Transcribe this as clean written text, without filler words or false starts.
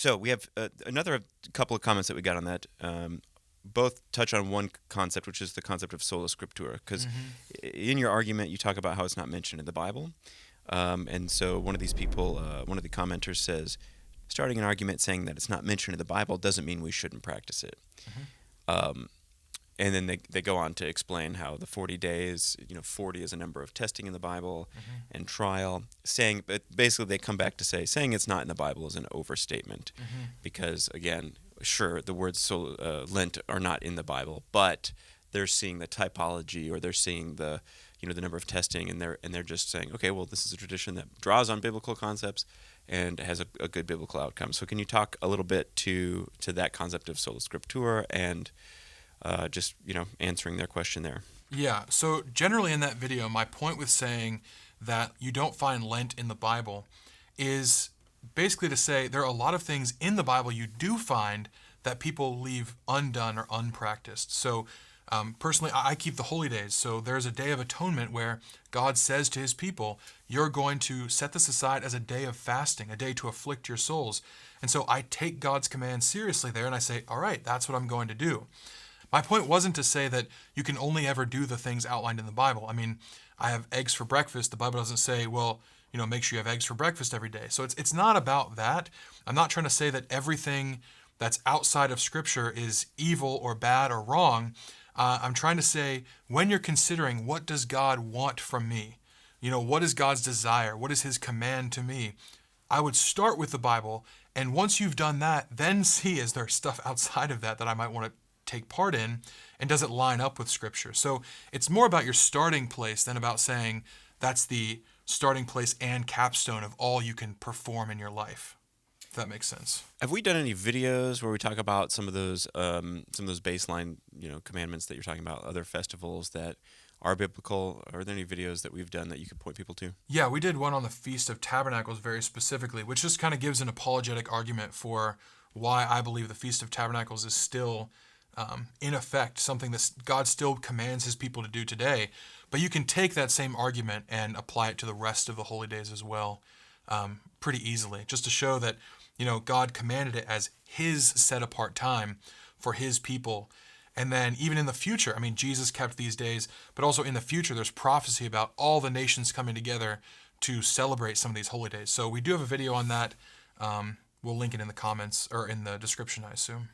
So we have another couple of comments that we got on that. Both touch on one concept, which is the concept of sola scriptura. Because in your argument, you talk about how it's not mentioned in the Bible. And so one of these people, one of the commenters says, starting an argument saying that it's not mentioned in the Bible doesn't mean we shouldn't practice it. And then they go on to explain how the 40 days, 40 is a number of testing in the Bible and trial. But basically they come back to saying it's not in the Bible is an overstatement because, again, sure, the words Lent are not in the Bible, but they're seeing the typology or they're seeing the the number of testing, and they're just saying, okay, well, this is a tradition that draws on biblical concepts and has a good biblical outcome. So can you talk a little bit to that concept of sola scriptura and just answering their question there? Yeah, so generally in that video, my point with saying that you don't find Lent in the Bible is basically to say there are a lot of things in the Bible you do find that people leave undone or unpracticed. So personally, I keep the holy days. So there's a Day of Atonement where God says to his people, you're going to set this aside as a day of fasting, a day to afflict your souls. And so I take God's command seriously there and I say, all right, that's what I'm going to do. My point wasn't to say that you can only ever do the things outlined in the Bible. I mean, I have eggs for breakfast. The Bible doesn't say, well, make sure you have eggs for breakfast every day. So it's not about that. I'm not trying to say that everything that's outside of Scripture is evil or bad or wrong. I'm trying to say, when you're considering what does God want from me, what is God's desire, what is his command to me, I would start with the Bible, and once you've done that, then see is there stuff outside of that I might want to take part in, and does it line up with Scripture? So it's more about your starting place than about saying that's the starting place and capstone of all you can perform in your life. If that makes sense. Have we done any videos where we talk about some of those baseline commandments that you're talking about, other festivals that are biblical? Are there any videos that we've done that you could point people to? Yeah, we did one on the Feast of Tabernacles very specifically, which just kind of gives an apologetic argument for why I believe the Feast of Tabernacles is still in effect, something that God still commands his people to do today. But you can take that same argument and apply it to the rest of the holy days as well, pretty easily, just to show that God commanded it as his set apart time for his people. And then even in the future, I mean, Jesus kept these days, but also in the future, there's prophecy about all the nations coming together to celebrate some of these holy days. So we do have a video on that. We'll link it in the comments or in the description, I assume.